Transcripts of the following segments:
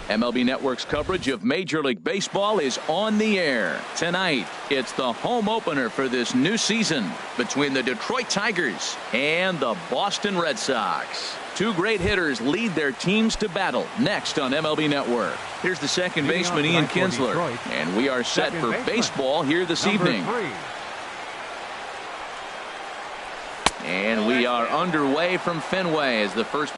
MLB Network's coverage of Major League Baseball is on the air. Tonight, it's the home opener for this new season between the Detroit Tigers and the Boston Red Sox. Two great hitters lead their teams to battle next on MLB Network. Here's the second baseman, Ian Kinsler, and we are set for baseball here this evening. And we are underway from Fenway as the first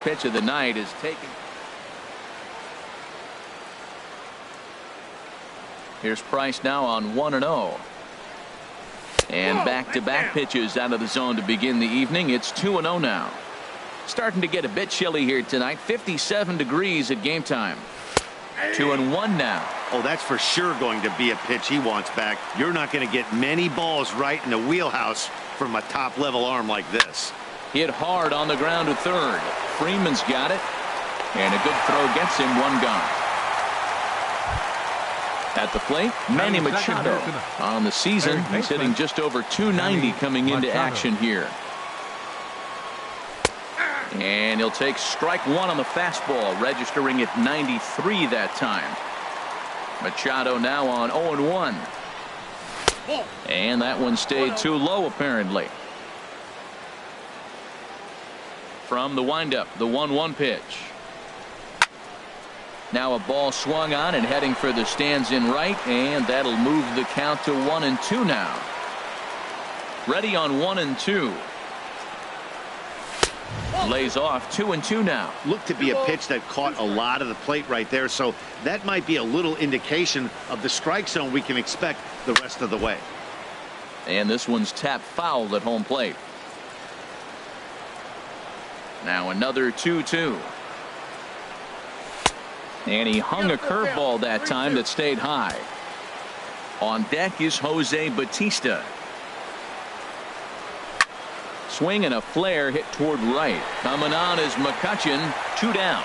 pitch of the night is taken. Here's Price now on 1-0. And back-to-back pitches out of the zone to begin the evening. It's 2-0 now. Starting to get a bit chilly here tonight. 57 degrees at game time. 2-1 now. Oh, that's for sure going to be a pitch he wants back. You're not going to get many balls right in the wheelhouse from a top-level arm like this. Hit hard on the ground to third. Freeman's got it. And a good throw gets him one gone. At the plate, Manny Machado. On the season, he's hitting just over 290 coming into action here. And he'll take strike one on the fastball, registering at 93 that time. Machado now on 0-1. And that one stayed too low apparently. From the windup, the 1-1 pitch. Now a ball swung on and heading for the stands in right, and that'll move the count to 1-2 now. Ready on 1-2. Lays off 2-2 now. Looked to be a pitch that caught a lot of the plate right there, so that might be a little indication of the strike zone we can expect the rest of the way. And this one's tapped foul at home plate. Now another 2-2. And he hung a curveball that time that stayed high. On deck is Jose Bautista. Swing and a flare hit toward right. Coming on is McCutchen. 2 down.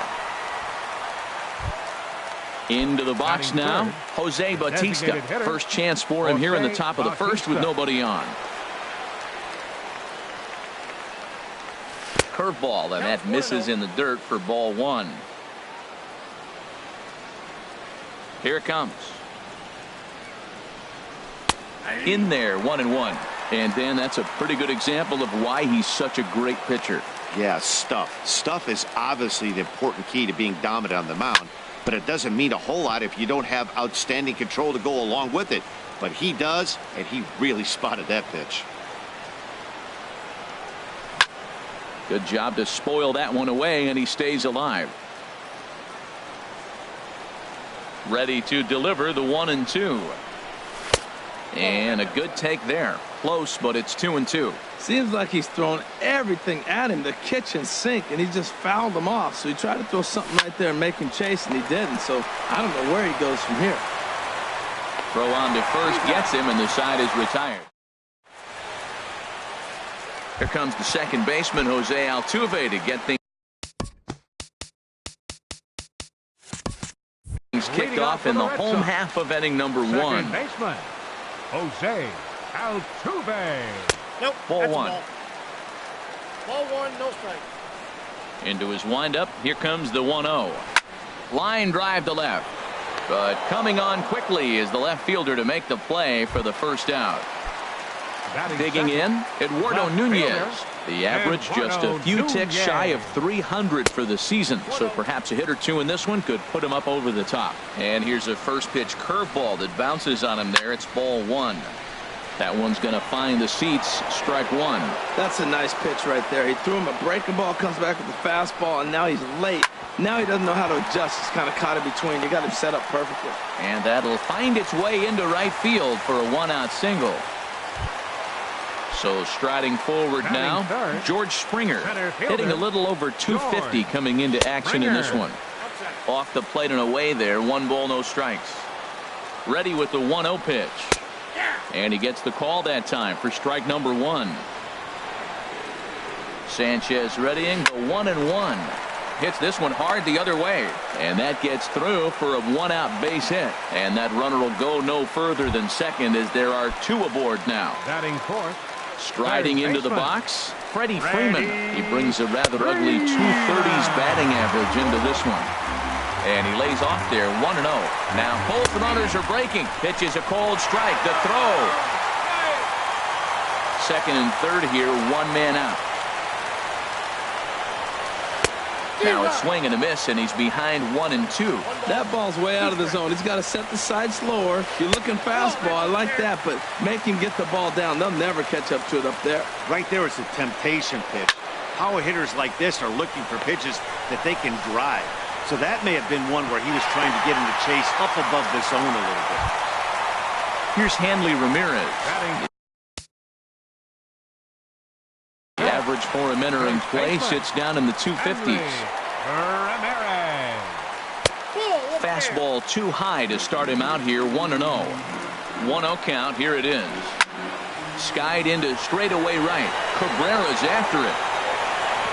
Into the box now, Jose Bautista. First chance for him here in the top of the first with nobody on. Curveball, and that misses in the dirt for ball one. Here it comes. In there, 1-1. And Dan, that's a pretty good example of why he's such a great pitcher. Yeah, stuff. Stuff is obviously the important key to being dominant on the mound, but it doesn't mean a whole lot if you don't have outstanding control to go along with it. But he does, and he really spotted that pitch. Good job to spoil that one away, and he stays alive. Ready to deliver the 1-2. And a good take there. Close, but it's 2-2. Seems like he's thrown everything at him, the kitchen sink, and he just fouled them off. So he tried to throw something right there and make him chase, and he didn't. So I don't know where he goes from here. Throw on to first gets him, and the side is retired. Here comes the second baseman, Jose Altuve, to get things kicked off in the home half of inning number 1. Second baseman, Jose Altuve. Nope. Ball one. Ball one, no strike. Into his windup. Here comes the 1-0. Line drive to left. But coming on quickly is the left fielder to make the play for the first out. Digging in, Eduardo Nunez. The average just a few ticks shy of 300 for the season. So perhaps a hit or two in this one could put him up over the top. And here's a first pitch curveball that bounces on him there. It's ball one. That one's going to find the seats. Strike one. That's a nice pitch right there. He threw him a breaking ball, comes back with the fastball, and now he's late. Now he doesn't know how to adjust. He's kind of caught in between. You got him set up perfectly. And that'll find its way into right field for a one-out single. So striding forward now, George Springer, hitting a little over 250 coming into action in this one. Off the plate and away there, 1 ball, no strikes. Ready with the 1-0 pitch. And he gets the call that time for strike number 1. Sanchez readying the 1-1. Hits this one hard the other way, and that gets through for a 1-out base hit. And that runner will go no further than second as there are 2 aboard now. Batting fourth. Striding into the box, Freddie Freeman. He brings a rather ugly 230s batting average into this one. And he lays off there 1-0. Now both runners are breaking. Pitches a cold strike. The throw. Second and third here, 1 man out. Now a swing and a miss, and he's behind 1-2. That ball's way out of the zone. He's got to set the side slower. You're looking fastball. I like that, but make him get the ball down. They'll never catch up to it up there. Right there is a temptation pitch. Power hitters like this are looking for pitches that they can drive. So that may have been one where he was trying to get him to chase up above the zone a little bit. Here's Hanley Ramirez. Batting. The average for him entering play sits down in the 250s. Ramirez. Fastball too high to start him out here. 1-0. 1-0 count. Here it is. Skied into straightaway right. Cabrera's after it.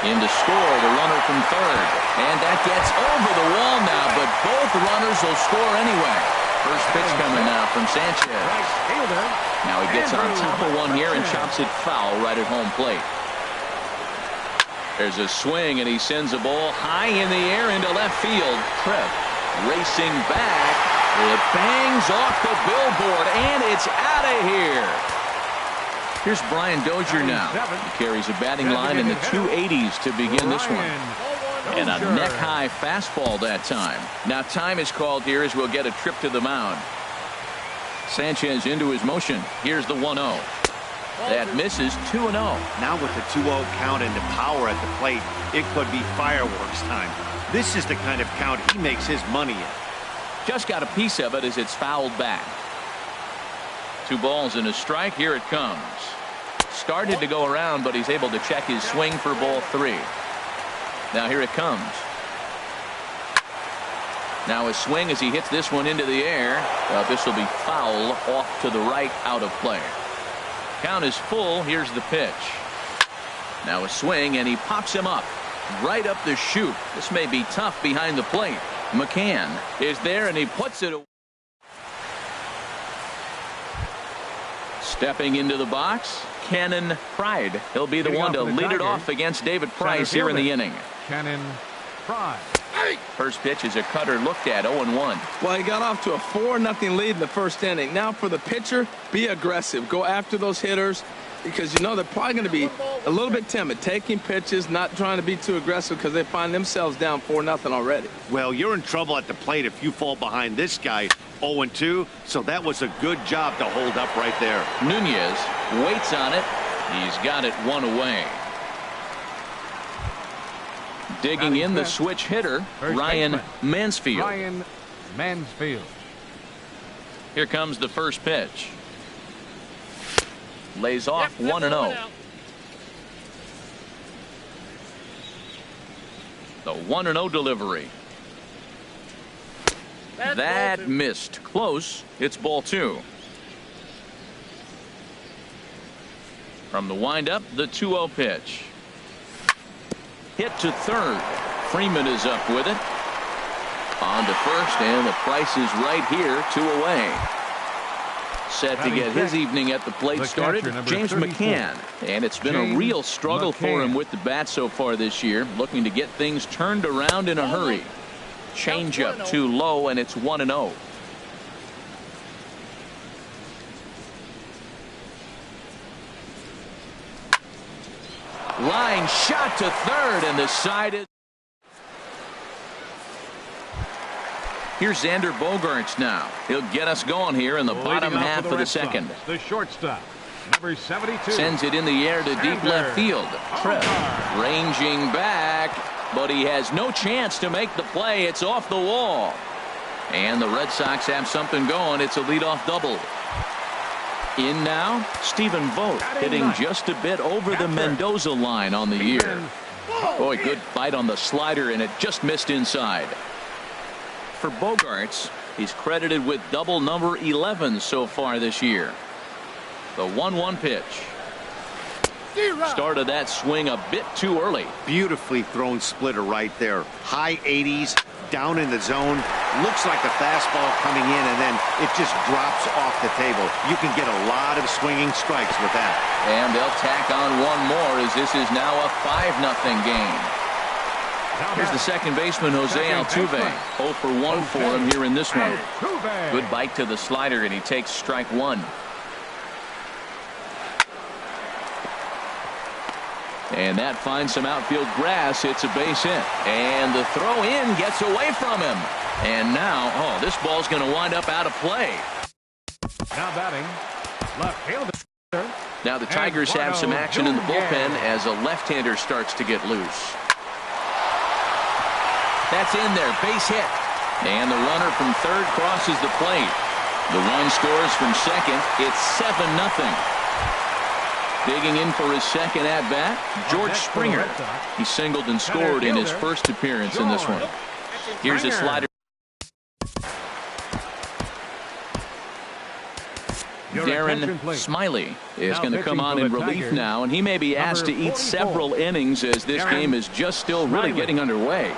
In to score the runner from third. And that gets over the wall now, but both runners will score anyway. First pitch coming now from Sanchez. Now he gets on top of one here and chops it foul right at home plate. There's a swing, and he sends a ball high in the air into left field. Trev racing back. It bangs off the billboard, and it's out of here. Here's Brian Dozier now. He carries a batting line in the 280s to begin this one. And a neck-high fastball that time. Now time is called here as we'll get a trip to the mound. Sanchez into his motion. Here's the 1-0. That misses. 2-0. Now with the 2-0 count and the power at the plate, it could be fireworks time. This is the kind of count he makes his money in. Just got a piece of it as it's fouled back. 2 balls and a strike. Here it comes. Started to go around, but he's able to check his swing for ball 3. Now here it comes. Now a swing as he hits this one into the air. This will be foul off to the right, out of play. Count is full. Here's the pitch. Now a swing, and he pops him up right up the chute. This may be tough behind the plate. McCann is there, and he puts it away. Stepping into the box, Cannon Pride. He'll be the one to lead it off against David Price here in the inning. Cannon Pride. First pitch is a cutter looked at. 0-1. Well, he got off to a 4-0 lead in the first inning. Now for the pitcher, be aggressive. Go after those hitters because you know they're probably going to be a little bit timid, taking pitches, not trying to be too aggressive because they find themselves down 4-0 already. Well, you're in trouble at the plate if you fall behind this guy 0-2, so that was a good job to hold up right there. Nunez waits on it. He's got it 1 away. Digging in the switch hitter, Ryan Mansfield. Ryan Mansfield. Here comes the first pitch. Lays off 1-0. The 1-0 delivery. That missed. Close. It's ball 2. From the windup, the 2-0 pitch. Hit to third. Freeman is up with it. On to first, and the Price is right here, 2 away. Set to get his evening at the plate started, James McCann. And it's been a real struggle for him with the bat so far this year, looking to get things turned around in a hurry. Changeup too low, and it's 1-0. Line shot to third, and the side is. Here's Xander Bogaerts now. He'll get us going here in the bottom half of the second. The shortstop, number 72. Sends it in the air to deep left field. Trev ranging back, but he has no chance to make the play. It's off the wall. And the Red Sox have something going. It's a leadoff double. In now, Stephen Vogt hitting just a bit over the Mendoza line on the year. Boy, good bite on the slider, and it just missed inside. For Bogaerts, he's credited with double number 11 so far this year. The 1-1 pitch. Started that swing a bit too early. Beautifully thrown splitter right there. High 80s, down in the zone. Looks like a fastball coming in, and then it just drops off the table. You can get a lot of swinging strikes with that. And they'll tack on one more as this is now a 5-0 game. Here's the second baseman, Jose Altuve. 0 for 1 for him here in this one. Good bite to the slider, and he takes strike one. And that finds some outfield grass. It's a base hit. And the throw in gets away from him. And now, this ball's going to wind up out of play. Now batting, left fielder. Now the Tigers have some action in the bullpen as a left-hander starts to get loose. That's in there, base hit. And the runner from third crosses the plate. The run scores from second. It's 7-0. Digging in for his second at-bat, George Springer. He singled and scored in his first appearance in this one. Here's a slider. Darren Smiley is going to come on in relief now, and he may be asked to eat several innings as this game is just still really getting underway.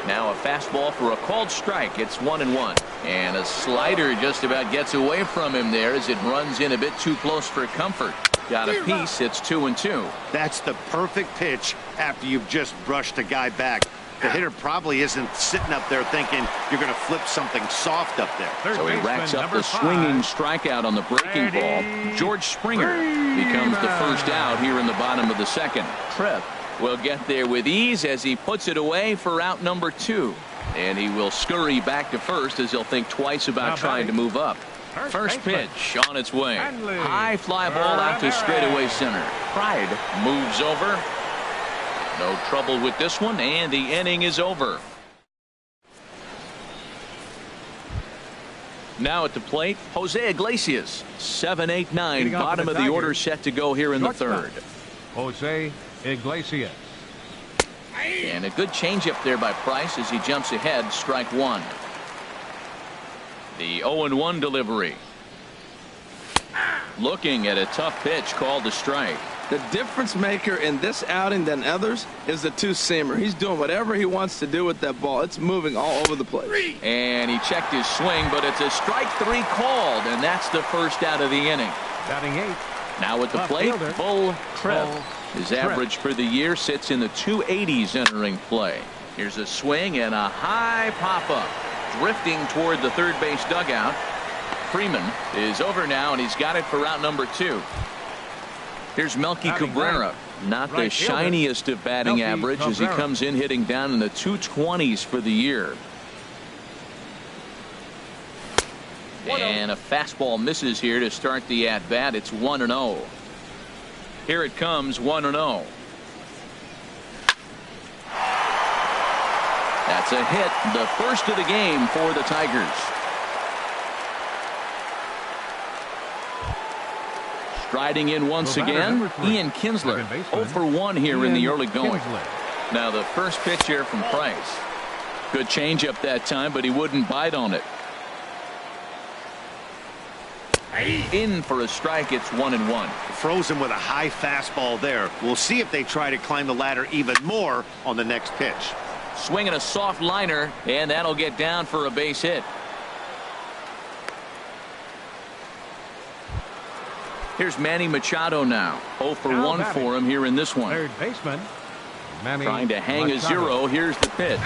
Now a fastball for a called strike. It's 1-1. And a slider just about gets away from him there as it runs in a bit too close for comfort. Got a piece. It's 2-2. That's the perfect pitch after you've just brushed a guy back. The hitter probably isn't sitting up there thinking you're going to flip something soft up there. So he racks up the swinging strikeout on the breaking ball. George Springer becomes the first out here in the bottom of the second. Tripp will get there with ease as he puts it away for out number 2. And he will scurry back to first as he'll think twice about trying to move up. First pitch on its way. High fly ball out to straightaway center. Pride moves over. No trouble with this one, and the inning is over. Now at the plate, Jose Iglesias. 7, 8, 9. Bottom of the order set to go here in the third. Jose Iglesias. And a good changeup there by Price as he jumps ahead. Strike one. The 0-1 delivery. Looking at a tough pitch called a strike. The difference maker in this outing than others is the two-seamer. He's doing whatever he wants to do with that ball. It's moving all over the place. And he checked his swing, but it's a strike 3 called, and that's the first out of the inning. Batting 8. Now at the plate, Bull Tripp. His average for the year sits in the 280s entering play. Here's a swing and a high pop-up. Drifting toward the third base dugout. Freeman is over now, and he's got it for route number 2. Here's Melky Cabrera. Not the shiniest of batting average as he comes in hitting down in the 220s for the year. And a fastball misses here to start the at-bat. It's 1-0. Here it comes, 1-0. That's a hit, the first of the game for the Tigers. Striding in once again, Ian Kinsler. 0 for 1 here in the early going. Now the first pitch here from Price. Good changeup that time, but he wouldn't bite on it. In for a strike. It's 1-1. Frozen with a high fastball there. We'll see if they try to climb the ladder even more on the next pitch. Swinging a soft liner, and that'll get down for a base hit. Here's Manny Machado now. 0 for 1 for him here in this one. Third baseman Manny trying to hang a zero. Here's the pitch.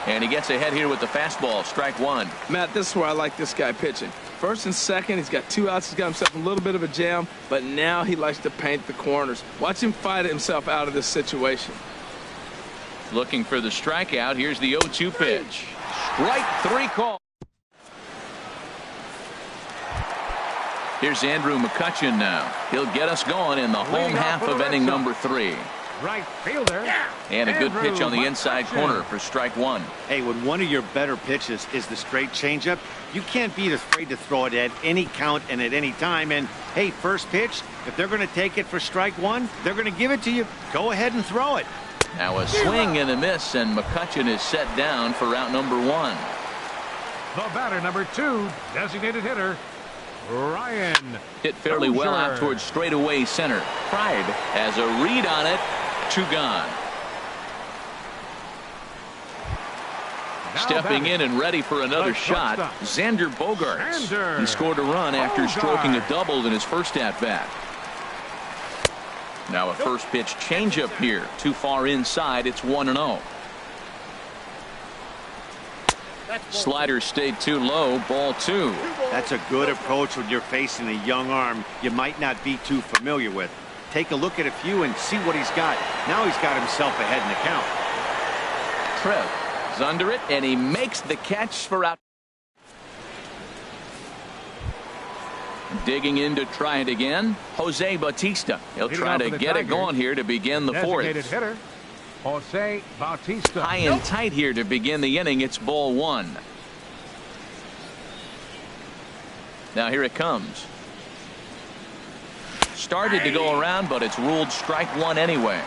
And he gets ahead here with the fastball. Strike one. Matt, this is where I like this guy pitching. First and second, he's got 2 outs. He's got himself a little bit of a jam, but now he likes to paint the corners. Watch him fight himself out of this situation. Looking for the strikeout. Here's the 0-2 pitch. Strike 3 call. Here's Andrew McCutchen now. He'll get us going in the home half of inning number 3. Right fielder. And a good pitch on the inside corner for strike 1. Hey, when one of your better pitches is the straight changeup, you can't be afraid to throw it at any count and at any time. And hey, first pitch, if they're going to take it for strike 1, they're going to give it to you. Go ahead and throw it. Now a swing and a miss, and McCutchen is set down for out number 1. The batter, number 2, designated hitter, Ryan. Hit fairly well out Dozier. towards straightaway center. Pride has a read on it. 2 gone. Now Stepping batting. in and ready for another The shot, shortstop. Xander Bogaerts. Xander He scored a run after stroking a Bogaerts. double in his first at-bat. Now a first pitch changeup here. Too far inside. It's 1-0. Slider stayed too low. Ball 2. That's a good approach when you're facing a young arm you might not be too familiar with. Take a look at a few and see what he's got. Now he's got himself ahead in the count. Trev is under it, and he makes the catch for out. Digging in to try it again, Jose Bautista. He'll Lead it try off to for the get it Tigers. going here to begin the Designated fourth. hitter, Jose Bautista. High and tight here to begin the inning. It's ball 1. Now here it comes. Started to go around, but it's ruled strike 1 anyway.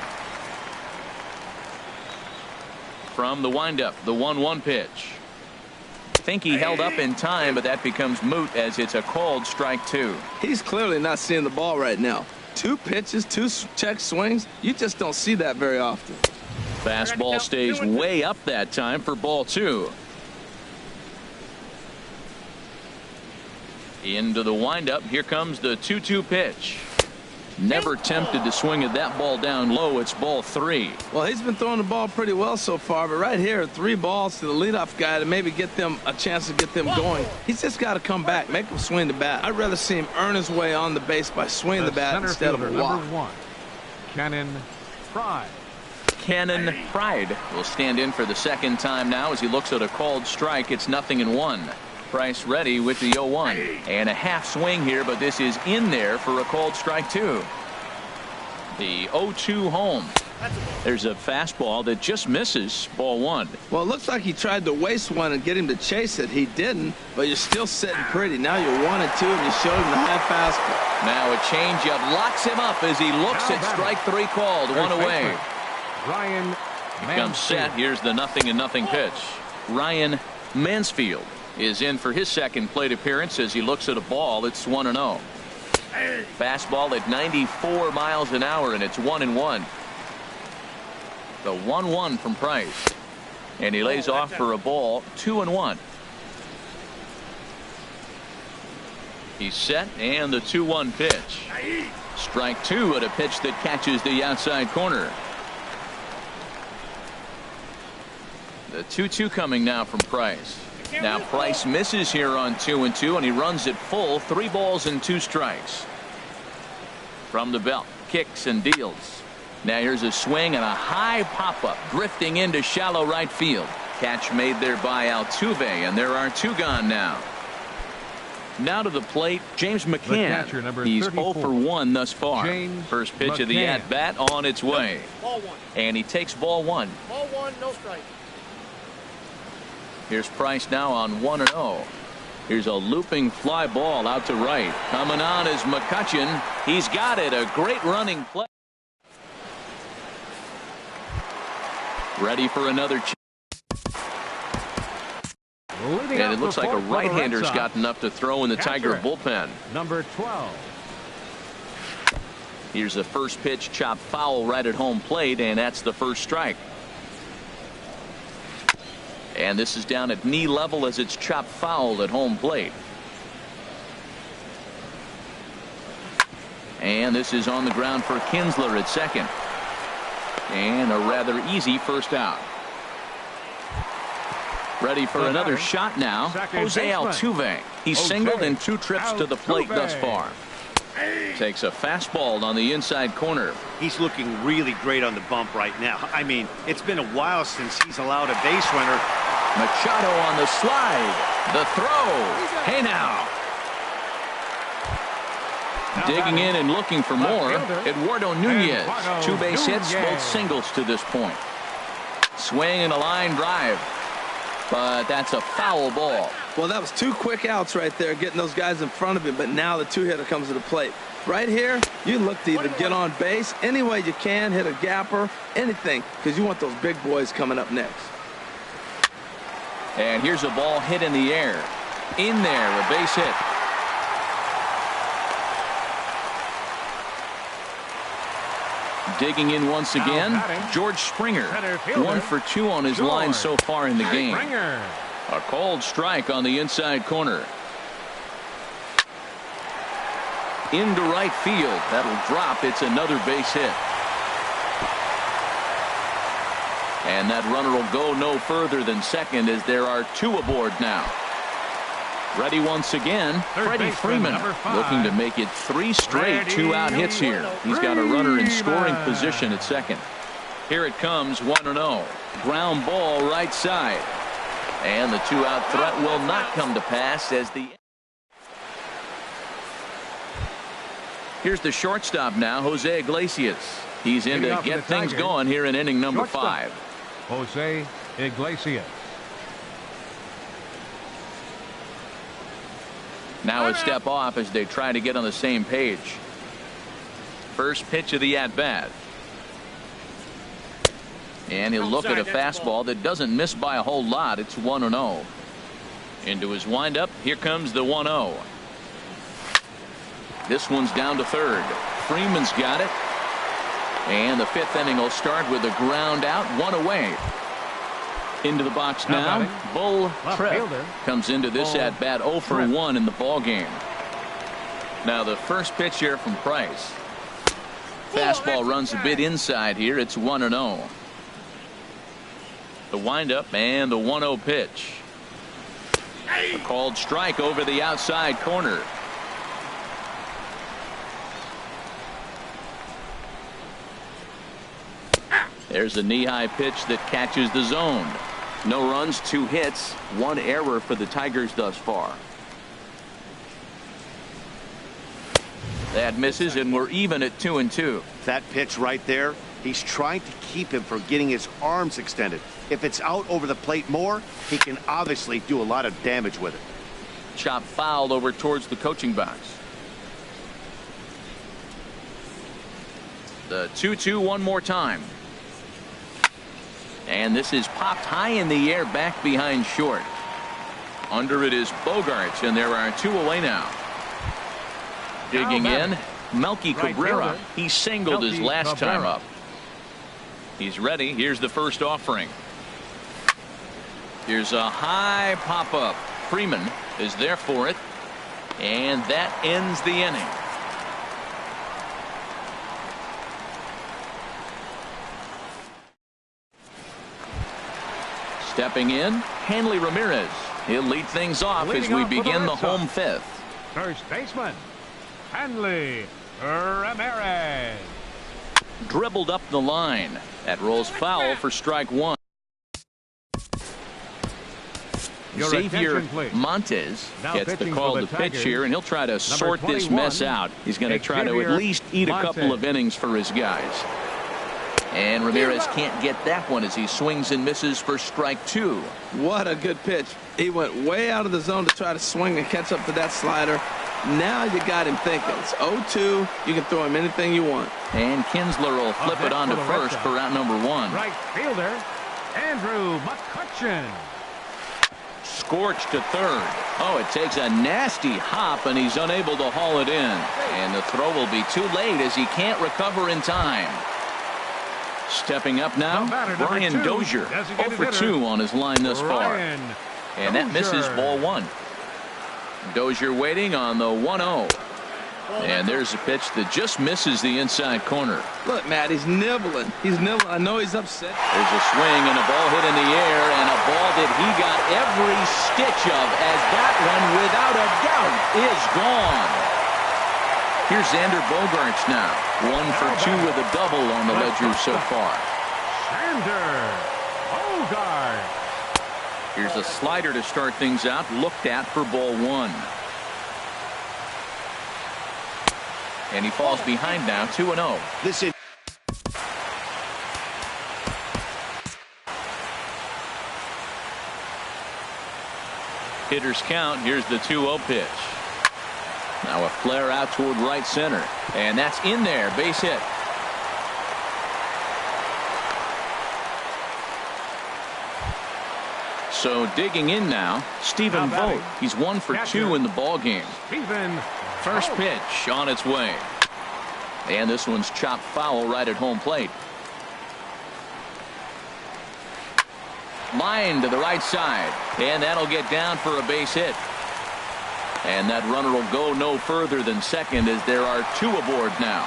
From the windup, the 1-1 pitch. Think he held up in time, but that becomes moot as it's a called strike 2. He's clearly not seeing the ball right now. 2 pitches, 2 check swings. You just don't see that very often. Fastball stays way up that time for ball 2. Into the windup. Here comes the 2-2 pitch. Never tempted to swing at that ball down low. It's ball 3. Well, he's been throwing the ball pretty well so far, but right here, 3 balls to the leadoff guy to maybe get them a chance to get them going. He's just got to come back, make him swing the bat. I'd rather see him earn his way on the base by swinging the bat center instead of a fielder, walk. number 1, Cannon Pride. Cannon Pride will stand in for the second time now as he looks at a called strike. It's 0-1. Price ready with the 0-1 and a half swing here, but this is in there for a called strike 2. The 0-2 home. There's a fastball that just misses. Ball 1. Well, it looks like he tried to waste one and get him to chase it. He didn't, but you're still sitting pretty. Now you're 1-2, and you showed him the high fastball. Now a changeup locks him up as he looks Now at batting. strike 3 called. First 1 away. baseman, Ryan He comes set. Mansfield. Here's the 0-0 pitch. Ryan Mansfield is in for his second plate appearance as he looks at a ball. It's 1-0. Fastball at 94 miles an hour, and it's 1-1. The 1-1 from Price, and he lays off for a ball. 2-1. He's set, and the 2-1 pitch. Strike 2 at a pitch that catches the outside corner. The 2-2 coming now from Price. Now Price misses here on 2-2, and he runs it full. 3 balls and 2 strikes. From the belt, kicks and deals. Now here's a swing and a high pop-up drifting into shallow right field. Catch made there by Altuve, and there are 2 gone now. Now to the plate, James catcher, McCann. number He's 34. 0 for 1 thus far. James First pitch of the McCann. at-bat on its way. Ball 1. And he takes ball 1. Ball 1, no strike. Here's Price now on 1-0. Here's a looping fly ball out to right. Coming on is McCutchen. He's got it. A great running play. Ready for another chance. Leading And out it looks the like a fourth for the Red right-hander's Sox, got enough to throw in the Tiger Catcher. bullpen. number 12. Here's the first pitch, chopped foul right at home plate, and that's the first strike. And this is down at knee level as it's chopped foul at home plate. And this is on the ground for Kinsler at second. And a rather easy first out. Ready for The another batter, shot now. second Jose baseman, Altuve. He's Jose singled in 2 trips to the plate thus Altuve. far. Takes a fastball on the inside corner. He's looking really great on the bump right now. I mean, it's been a while since he's allowed a base runner. Machado on the slide. The throw. Hey now. Digging in and looking for more. Eduardo Nunez. Eduardo 2 base hits, Nunez. both singles to this point. Swing and a line drive. But that's a foul ball. Well, that was 2 quick outs right there, getting those guys in front of him, but now the 2-hitter comes to the plate. Right here, you look to either get on base any way you can, hit a gapper, anything, because you want those big boys coming up next. And here's a ball hit in the air. In there, a base hit. Digging in once Now again, batting. George Springer. Center fielder, 1 for 2 on his George line so far in the game. Springer. A cold strike on the inside corner. Into right field. That'll drop. It's another base hit. And that runner will go no further than second as there are 2 aboard now. Ready once again, Third Freddie baseman, Freeman, number 5. looking to make it 3 straight 2-out hits here. He's got a runner in scoring Freeman. position at second. Here it comes, 1-0. Ground ball right side. And the 2-out threat will not come to pass as the... Here's the shortstop now, Jose Iglesias. He's in Leading to off for get the things Tigers, going here in inning number shortstop. 5. Jose Iglesias. Now a step off as they try to get on the same page. First pitch of the at-bat. And he'll look at a fastball that doesn't miss by a whole lot. It's 1-0. Into his windup. Here comes the 1-0. This one's down to third. Freeman's got it. And the 5th inning will start with a ground out, 1 away. Into the box Now now. batting, Bull left Tripp fielder, comes into this Bull at bat 0 for Tripp. 1 in the ball game. Now the first pitch here from Price. Fastball runs a bit inside here. It's 1-0. The windup and the 1-0 pitch. A called strike over the outside corner. There's a knee-high pitch that catches the zone. No runs, 2 hits, 1 error for the Tigers thus far. That misses, and we're even at 2-2. That pitch right there, he's trying to keep him from getting his arms extended. If it's out over the plate more, he can obviously do a lot of damage with it. Chop fouled over towards the coaching box. The 2-2 one more time. And this is popped high in the air back behind short. Under it is Bogarts, and there are 2 away now. Digging in, Melky Right Cabrera. fielder, He singled his Melky last time Cabrera. up. He's ready. Here's the first offering. Here's a high pop-up. Freeman is there for it. And that ends the inning. Stepping in, Hanley Ramirez. He'll lead things off as Leading we off for the begin Red the Sox. home 5th. First baseman, Hanley Ramirez. Dribbled up the line. That rolls foul for strike 1. Your Xavier attention, please. Montez Now gets the pitching call for to the pitch Tigers, here, and he'll try to sort this 21, mess out. He's going to try to at Xavier least eat a couple Montez. of innings for his guys. And Ramirez can't get that one as he swings and misses for strike 2. What a good pitch. He went way out of the zone to try to swing and catch up to that slider. Now you got him thinking. It's 0-2. You can throw him anything you want. And Kinsler will flip hit it on to for the Red first Sox. for out number 1. Right fielder, Andrew McCutcheon. Scorched to third. Oh, it takes a nasty hop, and he's unable to haul it in. And the throw will be too late as he can't recover in time. Stepping up now, The batter, number Brian 2, Dozier. 0 designated for hitter, 2 on his line thus far. Brian And that misses Dozier. ball 1. Dozier waiting on the 1-0. And there's a pitch that just misses the inside corner. Look, Matt, he's nibbling. He's nibbling. I know he's upset. There's a swing and a ball hit in the air, and a ball that he got every stitch of, as that one, without a doubt, is gone. Here's Xander Bogarts now. 1 for 2 with a double on the ledger so far. Xander Bogart. Here's a slider to start things out, looked at for ball 1. And he falls behind now, 2-0. This is Hitters count. Here's the 2-0 pitch. Now a flare out toward right center. And that's in there. Base hit. So digging in now, Stephen Now batting. Vogt. He's 1 for 2 in the ball game. Stephen First Vogt. pitch on its way. And this one's chopped foul right at home plate. Line to the right side, and that'll get down for a base hit. And that runner will go no further than second as there are two aboard now.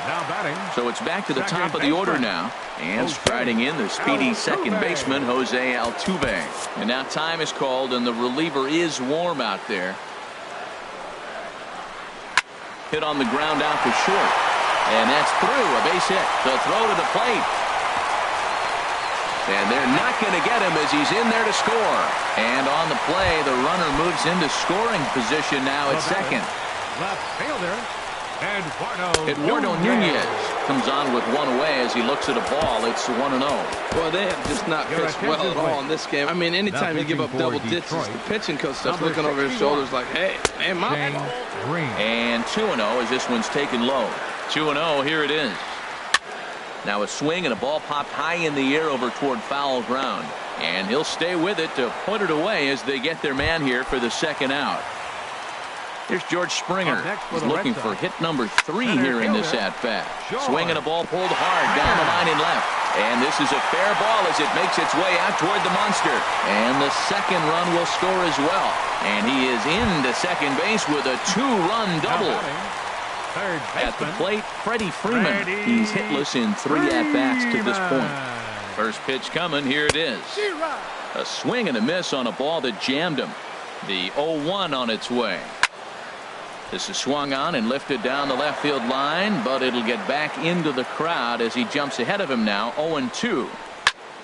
Now batting. So it's back to the top of the order now. And striding in the speedy second baseman, Jose Altuve. And now time is called, and the reliever is warm out there. Hit on the ground out to short. And that's through. A base hit. The throw to the plate. And they're not going to get him as he's in there to score. And on the play, the runner moves into scoring position now at second. Left fielder, Eduardo Nunez comes on with one away as he looks at a ball. It's 1-0. Well, they have just not pitched well at all in this game. I mean, anytime you give up double digits, the pitching coach starts looking over his shoulders like, hey, man, my ball. And 2-0 as this one's taken low. 2-0, here it is. Now a swing and a ball popped high in the air over toward foul ground. And he'll stay with it to put it away as they get their man here for the second out. Here's George Springer. He's looking for hit number 3 here in this at-bat. Swing and a ball pulled hard down the line and left. And this is a fair ball as it makes its way out toward the monster. And the second run will score as well. And he is into second base with a 2-run double. At the plate, Freddie Freeman. He's hitless in 3 at-bats to this point. First pitch coming. Here it is. A swing and a miss on a ball that jammed him. The 0-1 on its way. This is swung on and lifted down the left field line, but it'll get back into the crowd as he jumps ahead of him now. 0-2.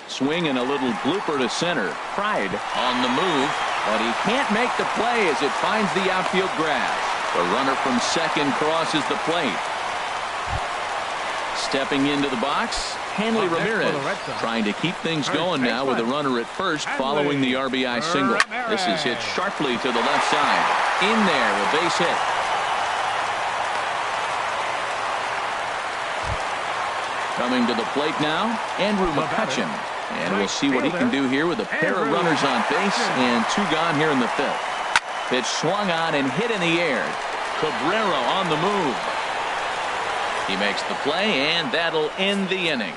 Swing and a little blooper to center. Pride on the move, but he can't make the play as it finds the outfield grass. The runner from second crosses the plate. Stepping into the box, Hanley Ramirez trying to keep things going now with a runner at first following the RBI single. This is hit sharply to the left side. In there, a base hit. Coming to the plate now, Andrew McCutchen. And we'll see what he can do here with a pair of runners on base and 2 gone here in the 5th. Pitch swung on and hit in the air. Cabrera on the move. He makes the play, and that'll end the inning.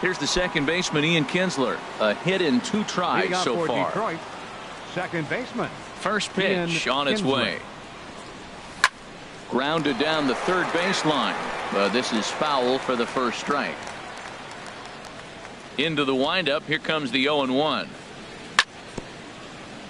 Here's the second baseman, Ian Kinsler. A hit in 2 tries so far. Detroit, second baseman. First pitch on its way. Grounded down the third baseline. This is foul for the first strike. Into the windup. Here comes the 0-1.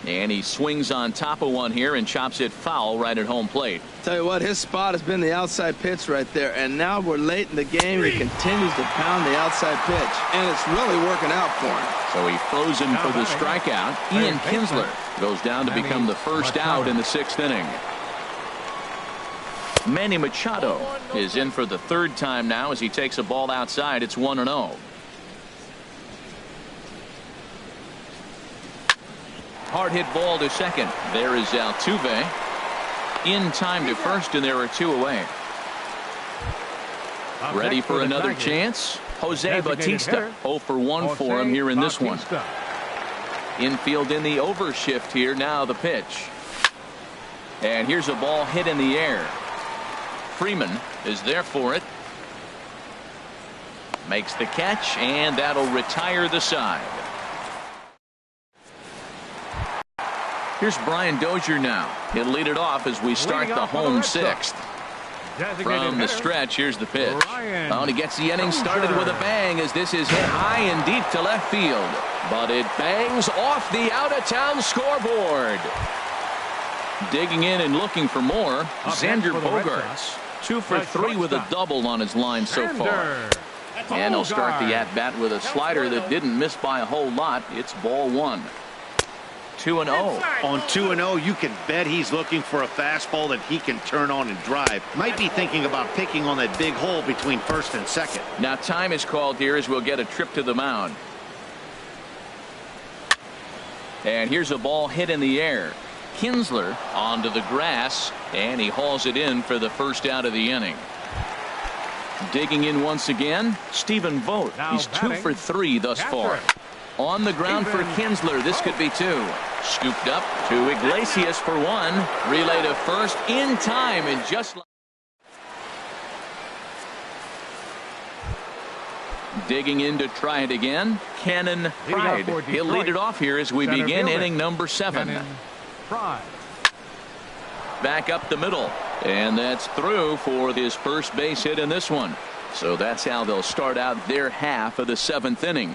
And he swings on top of one here and chops it foul right at home plate. Tell you what, his spot has been the outside pitch right there. And now we're late in the game. He continues to pound the outside pitch. And it's really working out for him. So he throws him for the strikeout. Ian Kinsler goes down to become the first out in the 6th inning. Manny Machado is in for the 3rd time now as he takes a ball outside. It's 1-0. Hard hit ball to second. There is Altuve. In time to first, and there are 2 away. Ready for another chance. Jose Bautista. 0 for 1 for him here in this one. Infield in the overshift here. Now the pitch. And here's a ball hit in the air. Freeman is there for it. Makes the catch, and that'll retire the side. Here's Brian Dozier now. He'll lead it off as we start the home 6th. From the stretch, here's the pitch. Oh, and he gets the inning started with a bang as this is hit high and deep to left field. But it bangs off the out-of-town scoreboard. Digging in and looking for more, Xander Bogaerts. 2 for 3 with a double on his line so far. And he'll start the at-bat with a slider that didn't miss by a whole lot. It's ball 1. 2-0. On 2-0, you can bet he's looking for a fastball that he can turn on and drive. Might be thinking about picking on that big hole between first and second. Now time is called here as we'll get a trip to the mound. And here's a ball hit in the air. Kinsler onto the grass, and he hauls it in for the first out of the inning. Digging in once again, Stephen Vogt. He's 2 for 3 thus far. On the ground for Kinsler. This could be two. Scooped up to Iglesias for one. Relay to first in time, and just like digging in to try it again. Cannon Pride. He'll lead it off here as we begin inning number 7. Back up the middle, and that's through for his first base hit in this one. So that's how they'll start out their half of the 7th inning.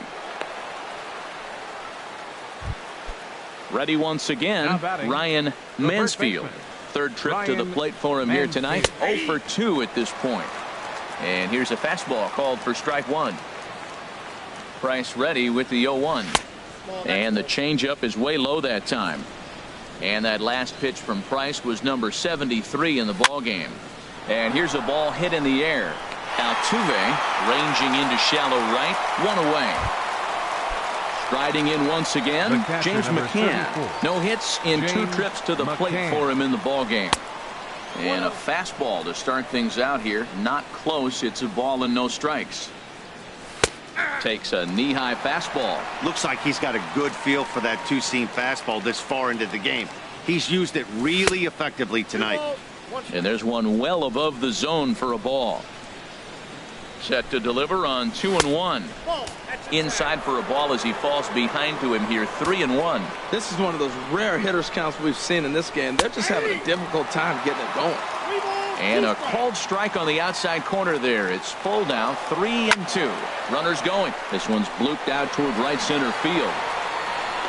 Ready once again, Ryan Mansfield. Third trip to the plate for him here tonight. 0 for 2 at this point. And here's a fastball called for strike one. Price ready with the 0-1. And the changeup is way low that time. And that last pitch from Price was number 73 in the ball game. And here's a ball hit in the air. Altuve ranging into shallow right. One away. Striding in once again, James McCann. No hits in 2 trips to the plate for him in the ball game. And a fastball to start things out here. Not close. It's a ball and no strikes. Takes a knee-high fastball. Looks like he's got a good feel for that two-seam fastball this far into the game. He's used it really effectively tonight. And there's one well above the zone for a ball. Set to deliver on 2-1. Inside for a ball as he falls behind to him here. 3-1. This is one of those rare hitters counts we've seen in this game. They're just having a difficult time getting it going. And a called strike on the outside corner there. It's full now. 3-2. Runners going. This one's blooped out toward right center field.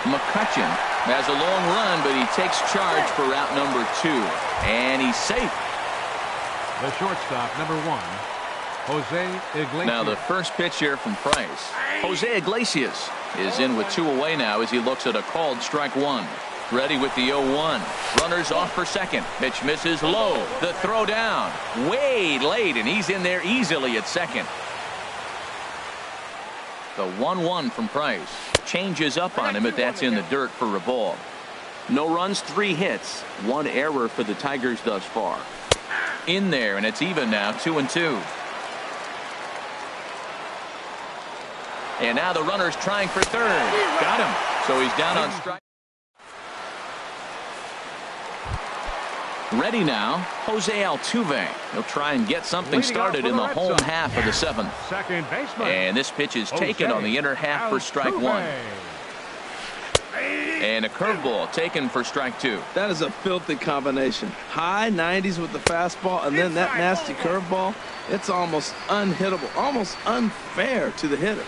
McCutchen has a long run, but he takes charge for route number 2. And he's safe. The shortstop, number 1. Jose Iglesias. Now the first pitch here from Price. Jose Iglesias is in with 2 away now as he looks at a called strike one. Ready with the 0-1. Runners off for second. Pitch misses low. The throw down. Way late, and he's in there easily at second. The 1-1 from Price. Changes up on him, but that's in the dirt for a ball. No runs, 3 hits. 1 error for the Tigers thus far. In there, and it's even now. 2-2. And now the runner's trying for third. Got him. So he's down on strike. Ready now, Jose Altuve. He'll try and get something started in the home half of the 7th. Second baseman. And this pitch is taken on the inner half for strike 1. And a curveball taken for strike 2. That is a filthy combination. High 90s with the fastball, and then that nasty curveball. It's almost unhittable, almost unfair to the hitter.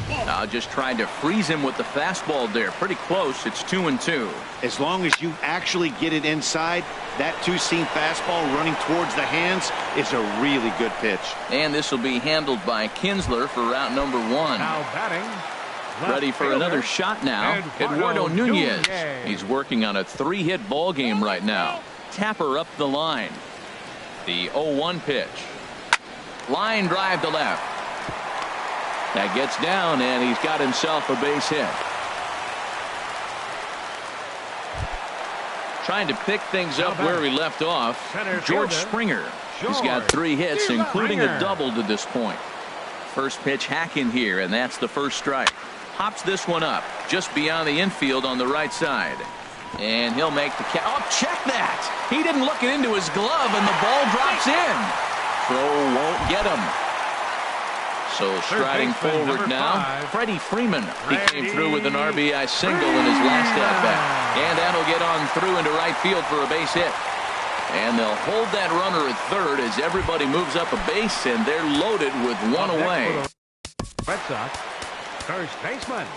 Now just trying to freeze him with the fastball there. Pretty close. It's 2-2. As long as you actually get it inside, that two-seam fastball running towards the hands is a really good pitch. And this will be handled by Kinsler for route number 1. Now batting. Ready for another shot now. Eduardo Nunez. He's working on a 3-hit ball game right now. Tapper up the line. The 0-1 pitch. Line drive to left. That gets down, and he's got himself a base hit. Trying to pick things up where he left off. George Springer. He's got 3 hits, including a double to this point. First pitch hacking here, and that's the first strike. Hops this one up just beyond the infield on the right side. And he'll make the catch. Oh, check that. He didn't look it into his glove, and the ball drops in. Throw won't get him. So striding forward now, Freddie Freeman. He came through with an RBI single in his last at-bat. And that'll get on through into right field for a base hit. And they'll hold that runner at third as everybody moves up a base, and they're loaded with 1 away. Red Sox, first baseman.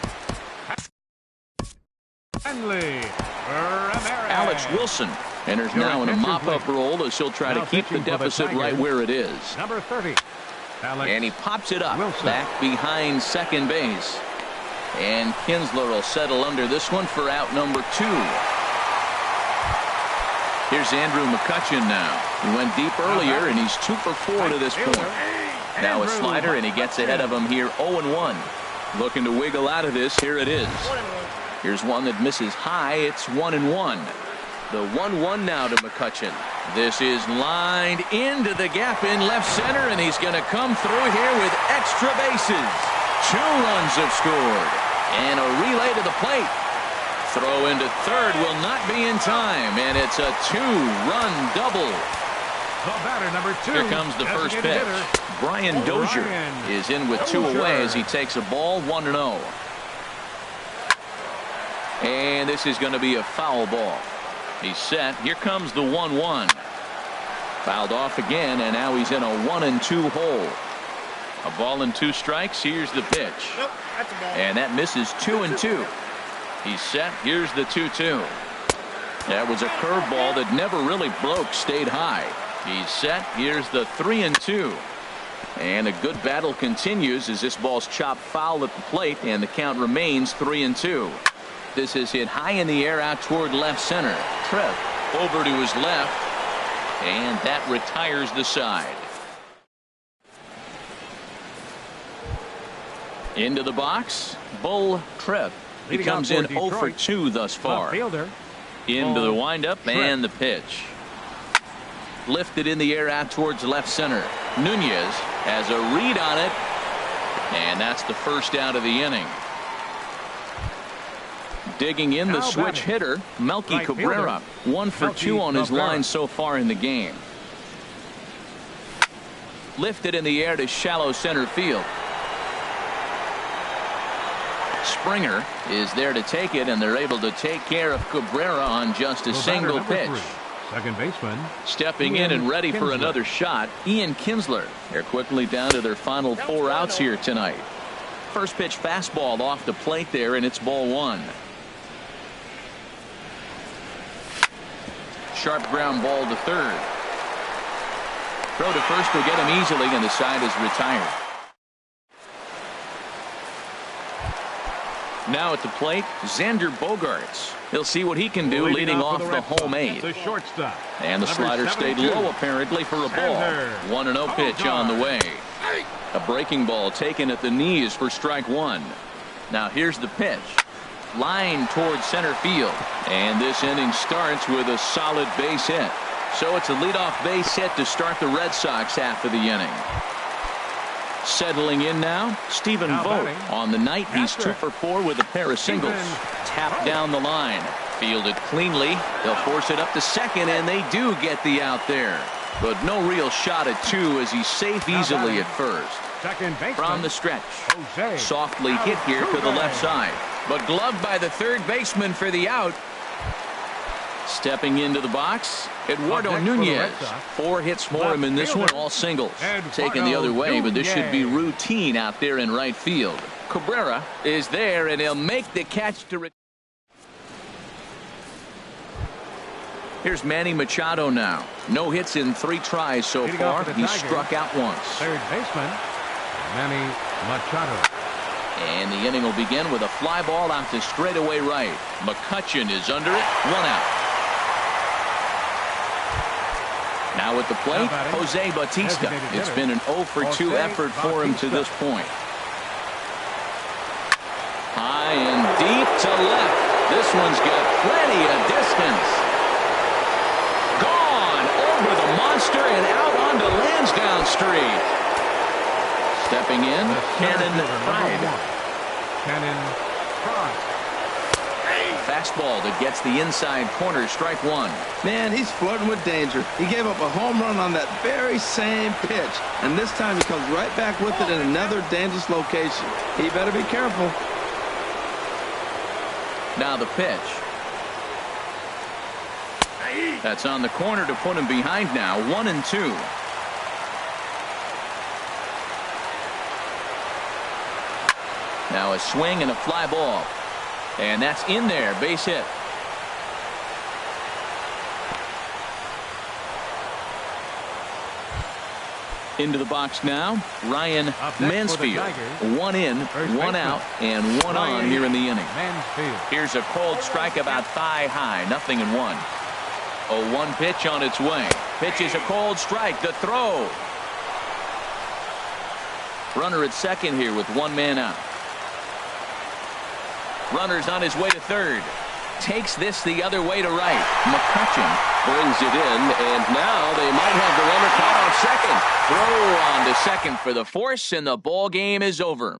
Henley Ramirez. Alex Wilson enters now in a mop-up role as he'll try to keep the deficit right where it is. Number 30. And he pops it up back behind second base. And Kinsler will settle under this one for out number 2. Here's Andrew McCutchen now. He went deep earlier, and he's 2 for 4 to this point. Now a slider, and he gets ahead of him here 0-1. Looking to wiggle out of this. Here it is. Here's one that misses high. It's 1-1. The 1-1 now to McCutchen. This is lined into the gap in left center, and he's going to come through here with extra bases. 2 runs have scored. And a relay to the plate. Throw into third will not be in time, and it's a 2-run double. The batter, number 2. Here comes the first pitch. Brian Dozier is in with 2 away as he takes a ball, 1-0. And this is going to be a foul ball. He's set. Here comes the 1-1. Fouled off again, and now he's in a 1-2 hole. A ball and 2 strikes. Here's the pitch. Nope, that's a ball. And that misses 2-2. He's set. Here's the 2-2. That was a curveball that never really broke, stayed high. He's set. Here's the 3-2. And a good battle continues as this ball's chopped foul at the plate, and the count remains 3-2. This is hit high in the air out toward left center. Tripp over to his left, and that retires the side. Into the box, Bull Tripp. He comes in 0 for 2 thus far. Into the windup and the pitch. Lifted in the air out towards left center. Nunez has a read on it, and that's the first out of the inning. Digging in the switch hitter, Melky Cabrera, 1 for 2 on his line so far in the game. Lifted in the air to shallow center field. Springer is there to take it, and they're able to take care of Cabrera on just a single pitch. Second baseman. Stepping in and ready for another shot, Ian Kinsler. They're quickly down to their final 4 outs here tonight. First pitch fastball off the plate there, and it's ball 1. Sharp ground ball to third. Throw to first will get him easily, and the side is retired. Now at the plate, Xander Bogaerts. He'll see what he can do leading off the home 8. The shortstop. And the slider stayed low apparently for a ball. 1-0 pitch on the way. A breaking ball taken at the knees for strike 1. Now here's the pitch. Line towards center field. And this inning starts with a solid base hit. So it's a leadoff base hit to start the Red Sox half of the inning. Settling in now, Stephen Vogt. On the night, he's 2 for 4 with a pair of singles. Tapped down the line. Fielded cleanly. They'll force it up to second, and they do get the out there. But no real shot at 2 as he's safe easily at first. From the stretch. Softly hit here to the left side. But gloved by the third baseman for the out. Stepping into the box, Eduardo Nunez. 4 hits for him in this one, all singles. Taken the other way, but this should be routine out there in right field. Cabrera is there, and he'll make the catch to. Here's Manny Machado now. No hits in 3 tries so far. He's struck out once. Third baseman, Manny Machado. And the inning will begin with a fly ball out to straightaway right. McCutchen is under it. 1 out. Now at the plate, Jose Bautista. It's been an 0 for 2 effort for him to this point. High and deep to left. This one's got plenty of distance. Gone over the monster and out onto Lansdowne Street. Stepping in, Cannon Pride. Cannon Pride. Fastball that gets the inside corner, strike 1. Man, he's flirting with danger. He gave up a home run on that very same pitch, and this time he comes right back with it in another dangerous location. He better be careful. Now the pitch. That's on the corner to put him behind now. 1-2. Now a swing and a fly ball. And that's in there, base hit. Into the box now, Ryan Mansfield. 1 in, 1 out, and 1 on here in the inning. Here's a cold strike about thigh high, 0-1. A 1 pitch on its way. Pitch is a cold strike, the throw. Runner at second here with 1 man out. Runner's on his way to third. Takes this the other way to right. McCutchen brings it in, and now they might have the runner caught off second. Throw on to second for the force, and the ball game is over.